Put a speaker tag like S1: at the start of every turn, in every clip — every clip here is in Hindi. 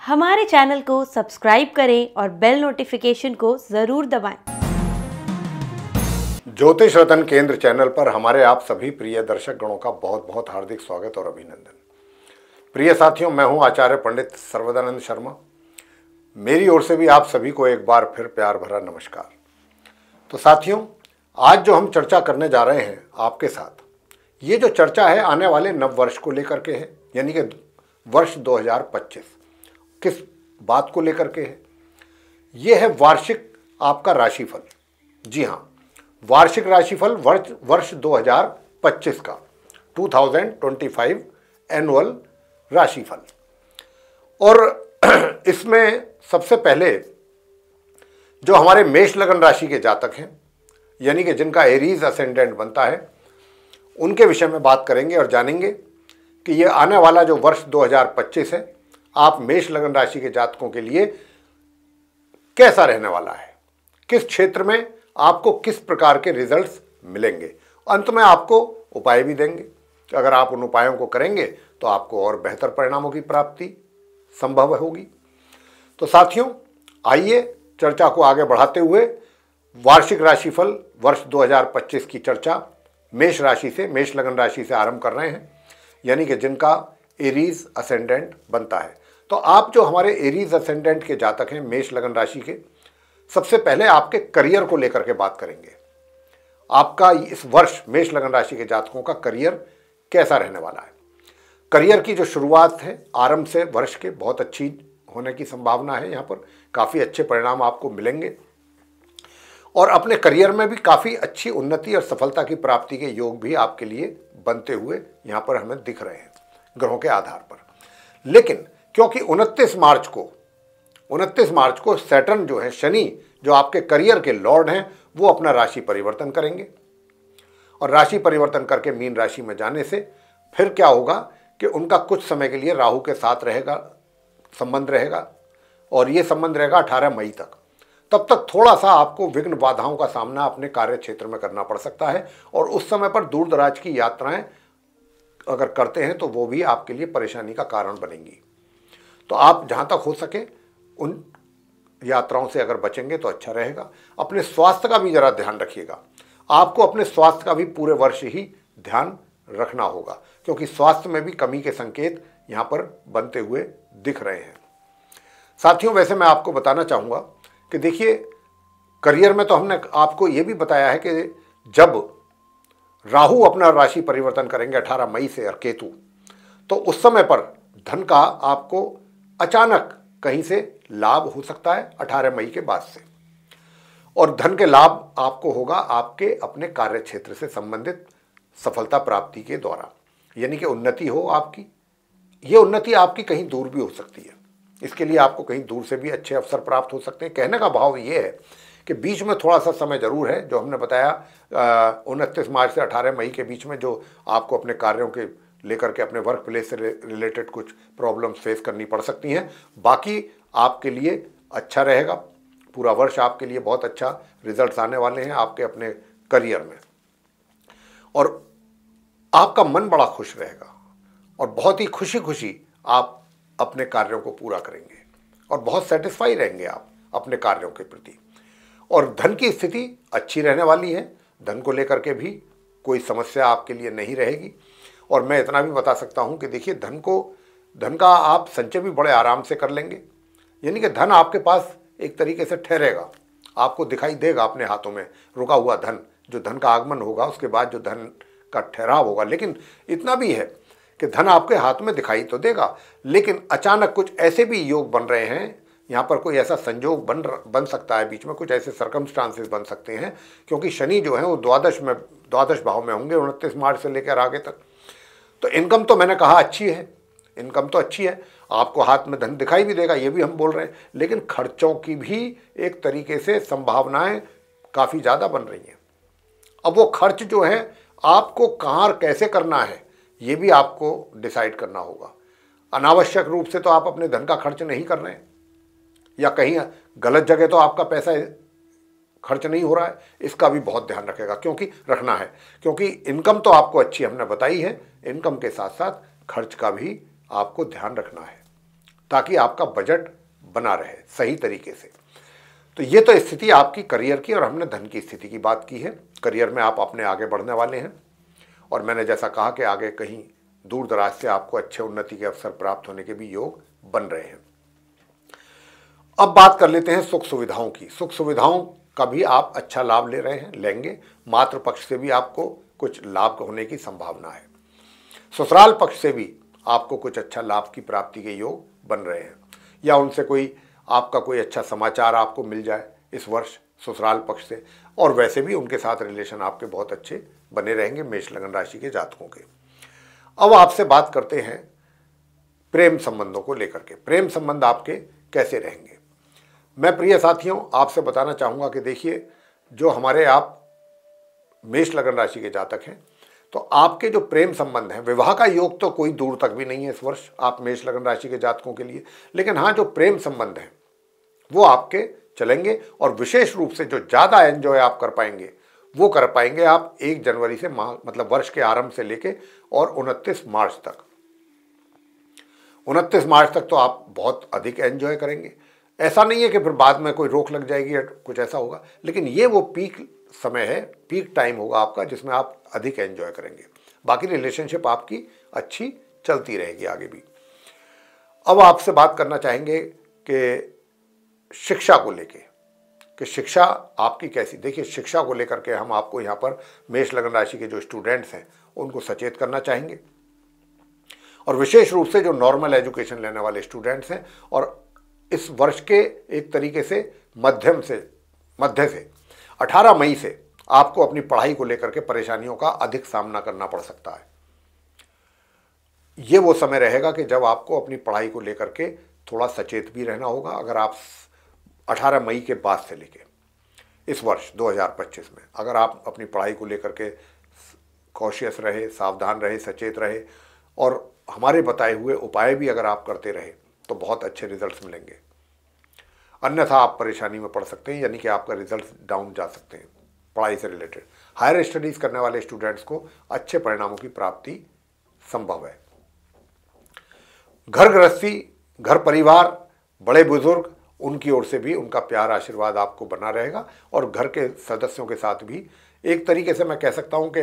S1: हमारे चैनल को सब्सक्राइब करें और बेल नोटिफिकेशन को जरूर दबाएं।
S2: ज्योतिष रतन केंद्र चैनल पर हमारे आप सभी प्रिय दर्शक गणों का बहुत बहुत हार्दिक स्वागत और अभिनंदन। प्रिय साथियों, मैं हूं आचार्य पंडित सर्वदानंद शर्मा। मेरी ओर से भी आप सभी को एक बार फिर प्यार भरा नमस्कार। तो साथियों, आज जो हम चर्चा करने जा रहे हैं आपके साथ, ये जो चर्चा है आने वाले नव वर्ष को लेकर के है, यानी कि वर्ष 2025। किस बात को लेकर के है? ये है वार्षिक आपका राशिफल। जी हाँ, वार्षिक राशिफल वर्ष 2025 का 2025 एनुअल राशिफल। और इसमें सबसे पहले जो हमारे मेष लगन राशि के जातक हैं, यानी कि जिनका एरीज असेंडेंट बनता है, उनके विषय में बात करेंगे और जानेंगे कि ये आने वाला जो वर्ष 2025 है, आप मेष लगन राशि के जातकों के लिए कैसा रहने वाला है, किस क्षेत्र में आपको किस प्रकार के रिजल्ट्स मिलेंगे। अंत में आपको उपाय भी देंगे कि अगर आप उन उपायों को करेंगे तो आपको और बेहतर परिणामों की प्राप्ति संभव होगी। तो साथियों, आइए चर्चा को आगे बढ़ाते हुए वार्षिक राशिफल वर्ष 2025 की चर्चा मेष राशि से, मेष लगन राशि से आरंभ कर रहे हैं, यानी कि जिनका एरीज असेंडेंट बनता है। तो आप जो हमारे एरीज असेंडेंट के जातक हैं, मेष लगन राशि के, सबसे पहले आपके करियर को लेकर के बात करेंगे। आपका इस वर्ष मेष लगन राशि के जातकों का करियर कैसा रहने वाला है। करियर की जो शुरुआत है आरंभ से वर्ष के बहुत अच्छी होने की संभावना है। यहाँ पर काफ़ी अच्छे परिणाम आपको मिलेंगे और अपने करियर में भी काफ़ी अच्छी उन्नति और सफलता की प्राप्ति के योग भी आपके लिए बनते हुए यहाँ पर हमें दिख रहे हैं ग्रहों के आधार पर। लेकिन क्योंकि 29 मार्च को सैटर्न जो है, शनि जो आपके करियर के लॉर्ड हैं, वो अपना राशि परिवर्तन करेंगे और राशि परिवर्तन करके मीन राशि में जाने से फिर क्या होगा कि उनका कुछ समय के लिए राहु के साथ संबंध रहेगा और ये संबंध रहेगा 18 मई तक। तब तक थोड़ा सा आपको विघ्न बाधाओं का सामना अपने कार्य क्षेत्र में करना पड़ सकता है और उस समय पर दूर दराज की यात्राएं अगर करते हैं तो वो भी आपके लिए परेशानी का कारण बनेंगी। तो आप जहाँ तक हो सके उन यात्राओं से अगर बचेंगे तो अच्छा रहेगा। अपने स्वास्थ्य का भी जरा ध्यान रखिएगा। आपको अपने स्वास्थ्य का भी पूरे वर्ष ही ध्यान रखना होगा, क्योंकि स्वास्थ्य में भी कमी के संकेत यहाँ पर बनते हुए दिख रहे हैं। साथियों, वैसे मैं आपको बताना चाहूँगा कि देखिए, करियर में तो हमने आपको ये भी बताया है कि जब राहु अपना राशि परिवर्तन करेंगे 18 मई से और केतु, तो उस समय पर धन का आपको अचानक कहीं से लाभ हो सकता है 18 मई के बाद से। और धन के लाभ आपको होगा आपके अपने कार्य क्षेत्र से संबंधित सफलता प्राप्ति के द्वारा, यानी कि उन्नति हो आपकी। ये उन्नति आपकी कहीं दूर भी हो सकती है, इसके लिए आपको कहीं दूर से भी अच्छे अवसर प्राप्त हो सकते हैं। कहने का भाव ये है कि बीच में थोड़ा सा समय जरूर है, जो हमने बताया 29 मार्च से 18 मई के बीच में, जो आपको अपने कार्यों के लेकर के अपने वर्क प्लेस से रिलेटेड कुछ प्रॉब्लम्स फेस करनी पड़ सकती हैं। बाकी आपके लिए अच्छा रहेगा, पूरा वर्ष आपके लिए बहुत अच्छा रिजल्ट्स आने वाले हैं आपके अपने करियर में और आपका मन बड़ा खुश रहेगा और बहुत ही खुशी खुशी आप अपने कार्यों को पूरा करेंगे और बहुत सेटिस्फाई रहेंगे आप अपने कार्यों के प्रति। और धन की स्थिति अच्छी रहने वाली है, धन को लेकर के भी कोई समस्या आपके लिए नहीं रहेगी। और मैं इतना भी बता सकता हूं कि देखिए, धन का आप संचय भी बड़े आराम से कर लेंगे, यानी कि धन आपके पास एक तरीके से ठहरेगा, आपको दिखाई देगा अपने हाथों में रुका हुआ धन। जो धन का आगमन होगा उसके बाद जो धन का ठहराव होगा, लेकिन इतना भी है कि धन आपके हाथ में दिखाई तो देगा, लेकिन अचानक कुछ ऐसे भी योग बन रहे हैं, यहाँ पर कोई ऐसा संयोग बन सकता है, बीच में कुछ ऐसे सर्कमस्टांसेस बन सकते हैं, क्योंकि शनि जो है वो द्वादश भाव में होंगे 29 मार्च से लेकर आगे तक। तो इनकम तो मैंने कहा अच्छी है, इनकम तो अच्छी है, आपको हाथ में धन दिखाई भी देगा, ये भी हम बोल रहे हैं, लेकिन खर्चों की भी एक तरीके से संभावनाएं काफ़ी ज़्यादा बन रही हैं। अब वो खर्च जो है आपको कहाँ कैसे करना है, ये भी आपको डिसाइड करना होगा। अनावश्यक रूप से तो आप अपने धन का खर्च नहीं कर रहे हैं, या कहीं गलत जगह तो आपका पैसा खर्च नहीं हो रहा है, इसका भी बहुत ध्यान रखेगा, क्योंकि इनकम तो आपको अच्छी हमने बताई है, इनकम के साथ साथ खर्च का भी आपको ध्यान रखना है। ताकि आपका बजट बना रहे सही तरीके से। तो ये तो स्थिति आपकी करियर की, और हमने धन की स्थिति की बात की है। करियर में आप अपने आगे बढ़ने वाले हैं, और मैंने जैसा कहा कि आगे कहीं दूर दराज से आपको अच्छे उन्नति के अवसर प्राप्त होने के भी योग बन रहे हैं। अब बात कर लेते हैं सुख सुविधाओं की। सुख सुविधाओं का भी आप अच्छा लाभ ले रहे हैं, लेंगे। मातृ पक्ष से भी आपको कुछ लाभ होने की संभावना है। ससुराल पक्ष से भी आपको कुछ अच्छा लाभ की प्राप्ति के योग बन रहे हैं, या उनसे कोई आपका कोई अच्छा समाचार आपको मिल जाए इस वर्ष ससुराल पक्ष से, और वैसे भी उनके साथ रिलेशन आपके बहुत अच्छे बने रहेंगे मेष लगन राशि के जातकों के। अब आपसे बात करते हैं प्रेम संबंधों को लेकर के। प्रेम संबंध आपके कैसे रहेंगे? मैं प्रिय साथियों आपसे बताना चाहूँगा कि देखिए, जो हमारे आप मेष लगन राशि के जातक हैं, तो आपके जो प्रेम संबंध हैं, विवाह का योग तो कोई दूर तक भी नहीं है इस वर्ष आप मेष लगन राशि के जातकों के लिए, लेकिन हाँ, जो प्रेम संबंध हैं वो आपके चलेंगे, और विशेष रूप से जो ज़्यादा एंजॉय आप कर पाएंगे वो कर पाएंगे आप 1 जनवरी से, मतलब वर्ष के आरंभ से लेके और 29 मार्च तक। 29 मार्च तक तो आप बहुत अधिक एंजॉय करेंगे। ऐसा नहीं है कि फिर बाद में कोई रोक लग जाएगी या कुछ ऐसा होगा, लेकिन ये वो पीक समय है, पीक टाइम होगा आपका, जिसमें आप अधिक एंजॉय करेंगे। बाकी रिलेशनशिप आपकी अच्छी चलती रहेगी आगे भी। अब आपसे बात करना चाहेंगे कि शिक्षा को लेके, कि शिक्षा आपकी कैसी। देखिए, शिक्षा को लेकर के हम आपको यहाँ पर मेष लगन राशि के जो स्टूडेंट्स हैं उनको सचेत करना चाहेंगे, और विशेष रूप से जो नॉर्मल एजुकेशन लेने वाले स्टूडेंट्स हैं, और इस वर्ष के एक तरीके से मध्य से 18 मई से आपको अपनी पढ़ाई को लेकर के परेशानियों का अधिक सामना करना पड़ सकता है। ये वो समय रहेगा कि जब आपको अपनी पढ़ाई को लेकर के थोड़ा सचेत भी रहना होगा। अगर आप 18 मई के बाद से लेके इस वर्ष 2025 में अगर आप अपनी पढ़ाई को लेकर के कॉशियस रहे, सावधान रहे, सचेत रहे, और हमारे बताए हुए उपाय भी अगर आप करते रहे, तो बहुत अच्छे रिजल्ट्स मिलेंगे। अन्यथा आप परेशानी में पड़ सकते हैं, यानी कि आपका रिजल्ट डाउन जा सकते हैं पढ़ाई से रिलेटेड। हायर स्टडीज़ करने वाले स्टूडेंट्स को अच्छे परिणामों की प्राप्ति संभव है। घर गृहस्थी, घर परिवार, बड़े बुजुर्ग, उनकी ओर से भी उनका प्यार आशीर्वाद आपको बना रहेगा, और घर के सदस्यों के साथ भी एक तरीके से मैं कह सकता हूं कि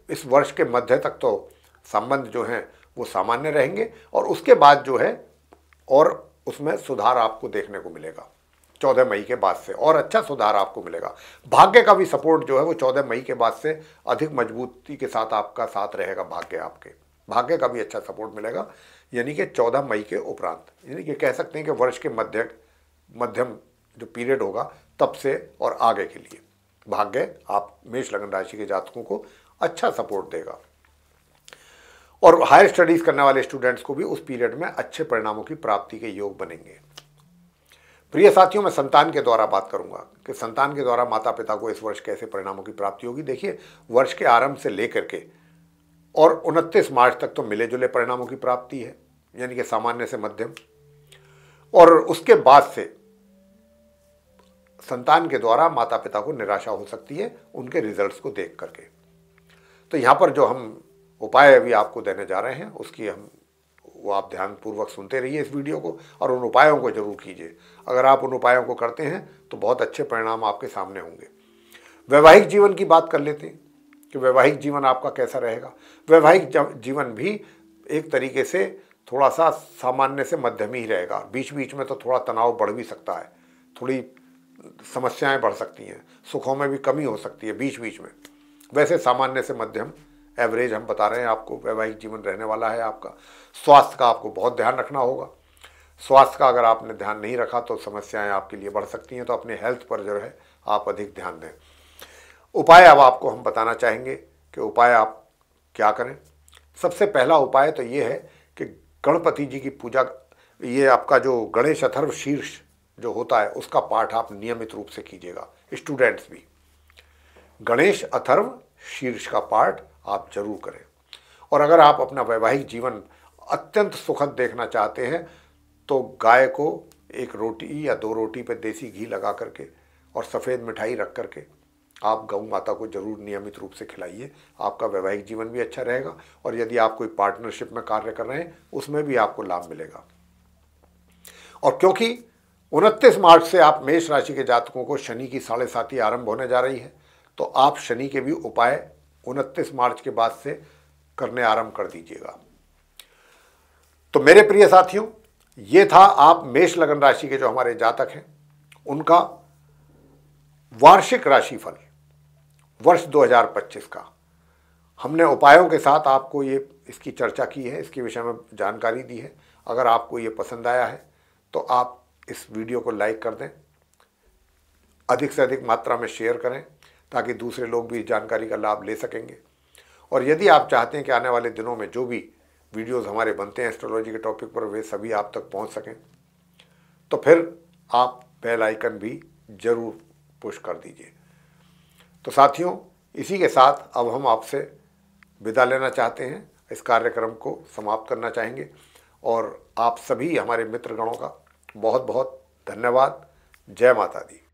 S2: इस वर्ष के मध्य तक तो संबंध जो हैं वो सामान्य रहेंगे, और उसके बाद जो है और उसमें सुधार आपको देखने को मिलेगा 14 मई के बाद से, और अच्छा सुधार आपको मिलेगा। भाग्य का भी सपोर्ट जो है वो 14 मई के बाद से अधिक मजबूती के साथ आपका साथ रहेगा। भाग्य का भी अच्छा सपोर्ट मिलेगा, यानी कि 14 मई के उपरांत, यानी कि कह सकते हैं कि वर्ष के मध्यम जो पीरियड होगा तब से और आगे के लिए भाग्य आप मेष लगन राशि के जातकों को अच्छा सपोर्ट देगा, और हायर स्टडीज करने वाले स्टूडेंट्स को भी उस पीरियड में अच्छे परिणामों की प्राप्ति के योग बनेंगे। प्रिय साथियों, मैं संतान के द्वारा बात करूंगा कि संतान के द्वारा माता पिता को इस वर्ष कैसे परिणामों की प्राप्ति होगी। देखिए, वर्ष के आरंभ से लेकर के और 29 मार्च तक तो मिले जुले परिणामों की प्राप्ति है, यानी कि सामान्य से मध्यम, और उसके बाद से संतान के द्वारा माता पिता को निराशा हो सकती है उनके रिजल्ट्स को देख करके। तो यहाँ पर जो हम उपाय अभी आपको देने जा रहे हैं उसकी वो आप ध्यानपूर्वक सुनते रहिए इस वीडियो को, और उन उपायों को जरूर कीजिए। अगर आप उन उपायों को करते हैं तो बहुत अच्छे परिणाम आपके सामने होंगे। वैवाहिक जीवन की बात कर लेते हैं कि वैवाहिक जीवन आपका कैसा रहेगा। वैवाहिक जीवन भी एक तरीके से थोड़ा सा सामान्य से मध्यम ही रहेगा। बीच बीच में तो थोड़ा तनाव बढ़ भी सकता है, थोड़ी समस्याएं बढ़ सकती हैं, सुखों में भी कमी हो सकती है बीच बीच में। वैसे सामान्य से मध्यम एवरेज हम बता रहे हैं आपको वैवाहिक जीवन रहने वाला है आपका। स्वास्थ्य का आपको बहुत ध्यान रखना होगा। स्वास्थ्य का अगर आपने ध्यान नहीं रखा तो समस्याएं आपके लिए बढ़ सकती हैं, तो अपने हेल्थ पर जो है आप अधिक ध्यान दें। उपाय अब आपको हम बताना चाहेंगे कि उपाय आप क्या करें। सबसे पहला उपाय तो ये है कि गणपति जी की पूजा, ये आपका जो गणेश अथर्व शीर्ष जो होता है उसका पाठ आप नियमित रूप से कीजिएगा। स्टूडेंट्स भी गणेश अथर्व शीर्ष का पाठ आप जरूर करें। और अगर आप अपना वैवाहिक जीवन अत्यंत सुखद देखना चाहते हैं तो गाय को 1 रोटी या 2 रोटी पर देसी घी लगा करके और सफ़ेद मिठाई रख करके आप गौ माता को जरूर नियमित रूप से खिलाइए। आपका वैवाहिक जीवन भी अच्छा रहेगा, और यदि आप कोई पार्टनरशिप में कार्य कर रहे हैं उसमें भी आपको लाभ मिलेगा। और क्योंकि 29 मार्च से आप मेष राशि के जातकों को शनि की 7.5 आरंभ होने जा रही है, तो आप शनि के भी उपाय 29 मार्च के बाद से करने आरंभ कर दीजिएगा। तो मेरे प्रिय साथियों, ये था आप मेष लगन राशि के जो हमारे जातक हैं उनका वार्षिक राशिफल वर्ष 2025 का। हमने उपायों के साथ आपको इसकी चर्चा की है, इसके विषय में जानकारी दी है। अगर आपको ये पसंद आया है तो आप इस वीडियो को लाइक कर दें, अधिक से अधिक मात्रा में शेयर करें ताकि दूसरे लोग भी इस जानकारी का लाभ ले सकेंगे। और यदि आप चाहते हैं कि आने वाले दिनों में जो भी वीडियोस हमारे बनते हैं एस्ट्रोलॉजी के टॉपिक पर वे सभी आप तक पहुंच सकें, तो फिर आप बेल आइकन भी जरूर पुश कर दीजिए। तो साथियों, इसी के साथ अब हम आपसे विदा लेना चाहते हैं, इस कार्यक्रम को समाप्त करना चाहेंगे और आप सभी हमारे मित्रगणों का बहुत बहुत धन्यवाद। जय माता दी।